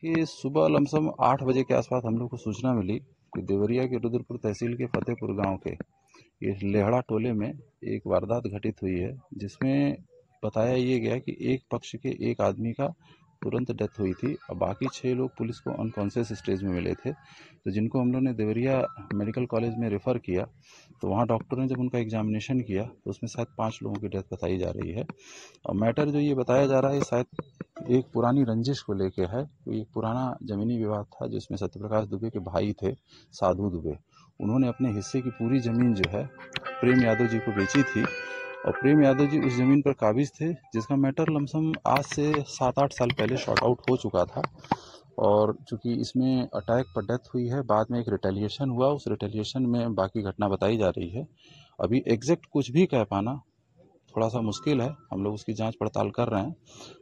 कि सुबह लमसम 8 बजे के आसपास हम लोग को सूचना मिली कि देवरिया के रुद्रपुर तहसील के फतेहपुर गांव के ये लेहड़ा टोले में एक वारदात घटित हुई है, जिसमें बताया ये गया कि एक पक्ष के एक आदमी का तुरंत डेथ हुई थी और बाकी 6 लोग पुलिस को अनकॉन्शियस स्टेज में मिले थे। तो जिनको हम लोग ने देवरिया मेडिकल कॉलेज में रेफ़र किया, तो वहाँ डॉक्टर ने जब उनका एग्जामिनेशन किया तो उसमें शायद 5 लोगों की डेथ बताई जा रही है। और मैटर जो ये बताया जा रहा है शायद एक पुरानी रंजिश को लेके है। तो एक पुराना ज़मीनी विवाद था जिसमें सत्यप्रकाश दुबे के भाई थे साधु दुबे, उन्होंने अपने हिस्से की पूरी ज़मीन जो है प्रेम यादव जी को बेची थी और प्रेम यादव जी उस ज़मीन पर काबिज थे, जिसका मैटर लमसम आज से 7-8 साल पहले शॉर्ट आउट हो चुका था। और चूंकि इसमें अटैक पर डेथ हुई है, बाद में एक रिटेलिएशन हुआ, उस रिटेलिएशन में बाकी घटना बताई जा रही है। अभी एग्जैक्ट कुछ भी कह पाना थोड़ा सा मुश्किल है, हम लोग उसकी जांच पड़ताल कर रहे हैं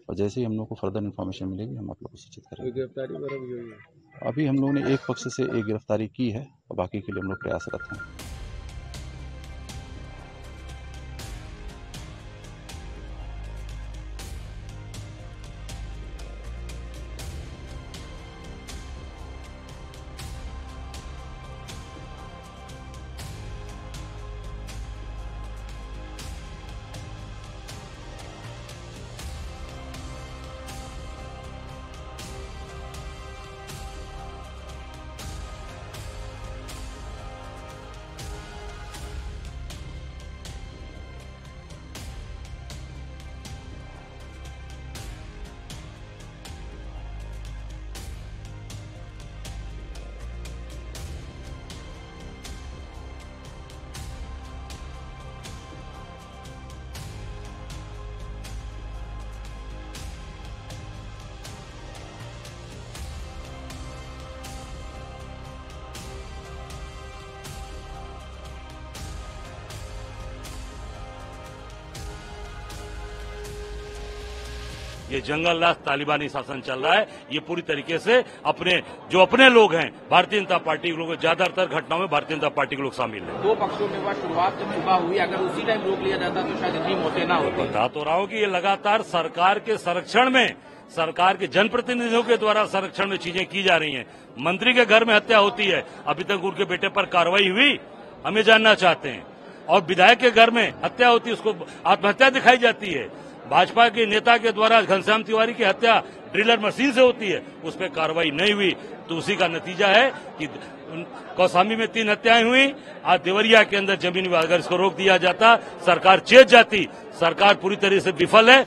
और जैसे ही हम लोग को फर्दर इन्फॉर्मेशन मिलेगी हम आप लोग को सूचित करेंगे। गिरफ्तारी वगैरह भी हुई है? अभी हम लोगों ने एक पक्ष से एक गिरफ्तारी की है और बाकी के लिए हम लोग प्रयासरत हैं। ये जंगल राज तालिबानी शासन चल रहा है। ये पूरी तरीके से अपने लोग हैं भारतीय जनता पार्टी के लोग, ज्यादातर घटनाओं में भारतीय जनता पार्टी के लोग शामिल हैं। दो पक्षों में वह शुरुआत जब सुबह हुई, अगर उसी टाइम रोक लिया जाता तो शायद इतनी मौतें ना होती। बता तो रहा हूं कि ये लगातार सरकार के संरक्षण में, सरकार के जनप्रतिनिधियों के द्वारा संरक्षण में चीजें की जा रही हैं। मंत्री के घर में हत्या होती है, अभी तक उनके बेटे पर कार्रवाई हुई, हमें जानना चाहते हैं। और विधायक के घर में हत्या होती है, उसको आत्महत्या दिखाई जाती है। भाजपा के नेता के द्वारा घनश्याम तिवारी की हत्या ड्रिलर मशीन से होती है, उस पर कार्रवाई नहीं हुई। तो उसी का नतीजा है कि कौसाम्बी में 3 हत्याएं हुई। आज देवरिया के अंदर जमीन विवाद, अगर इसको रोक दिया जाता, सरकार चेत जाती। सरकार पूरी तरह से विफल है।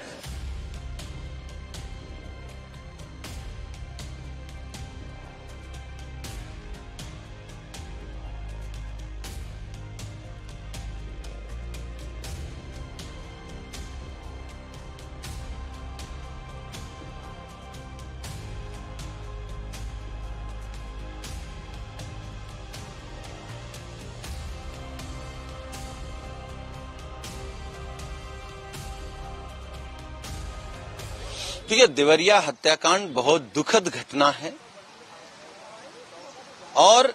तो ये देवरिया हत्याकांड बहुत दुखद घटना है और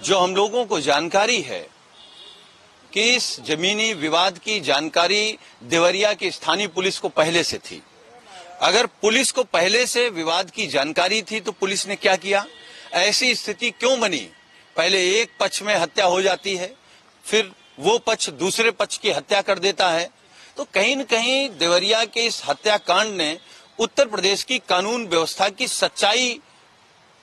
जो हम लोगों को जानकारी है कि इस जमीनी विवाद की जानकारी देवरिया की स्थानीय पुलिस को पहले से थी। अगर पुलिस को पहले से विवाद की जानकारी थी तो पुलिस ने क्या किया? ऐसी स्थिति क्यों बनी? पहले एक पक्ष में हत्या हो जाती है, फिर वो पक्ष दूसरे पक्ष की हत्या कर देता है। तो कहीं न कहीं देवरिया के इस हत्याकांड ने उत्तर प्रदेश की कानून व्यवस्था की सच्चाई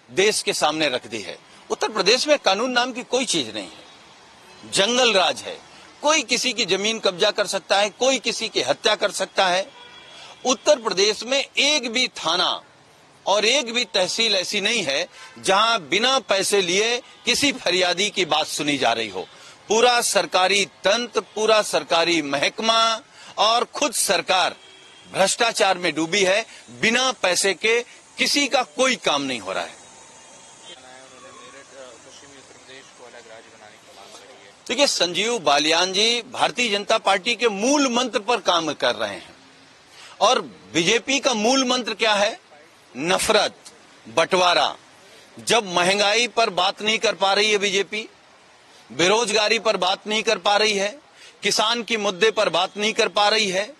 देश के सामने रख दी है। उत्तर प्रदेश में कानून नाम की कोई चीज नहीं है, जंगल राज है। कोई किसी की जमीन कब्जा कर सकता है, कोई किसी की हत्या कर सकता है। उत्तर प्रदेश में एक भी थाना और एक भी तहसील ऐसी नहीं है जहां बिना पैसे लिए किसी फरियादी की बात सुनी जा रही हो। पूरा सरकारी तंत्र, पूरा सरकारी महकमा और खुद सरकार भ्रष्टाचार में डूबी है। बिना पैसे के किसी का कोई काम नहीं हो रहा है। देखिए, संजीव बालियान जी भारतीय जनता पार्टी के मूल मंत्र पर काम कर रहे हैं और बीजेपी का मूल मंत्र क्या है? नफरत, बंटवारा। जब महंगाई पर बात नहीं कर पा रही है बीजेपी, बेरोजगारी पर बात नहीं कर पा रही है, किसान की मुद्दे पर बात नहीं कर पा रही है,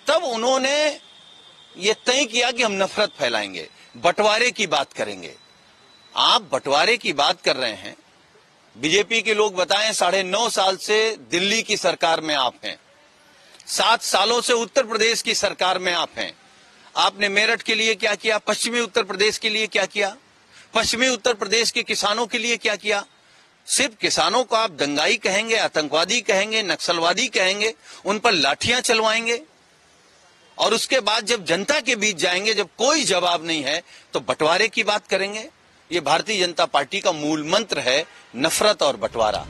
तब उन्होंने ये तय किया कि हम नफरत फैलाएंगे, बंटवारे की बात करेंगे। आप बंटवारे की बात कर रहे हैं। बीजेपी के लोग बताएं 9.5 साल से दिल्ली की सरकार में आप हैं, 7 सालों से उत्तर प्रदेश की सरकार में आप हैं। आपने मेरठ के लिए क्या किया? पश्चिमी उत्तर प्रदेश के लिए क्या किया? पश्चिमी उत्तर प्रदेश के किसानों के लिए क्या किया? सिर्फ किसानों को आप दंगाई कहेंगे, आतंकवादी कहेंगे, नक्सलवादी कहेंगे, उन पर लाठियां चलवाएंगे और उसके बाद जब जनता के बीच जाएंगे, जब कोई जवाब नहीं है तो बंटवारे की बात करेंगे। ये भारतीय जनता पार्टी का मूल मंत्र है, नफरत और बंटवारा।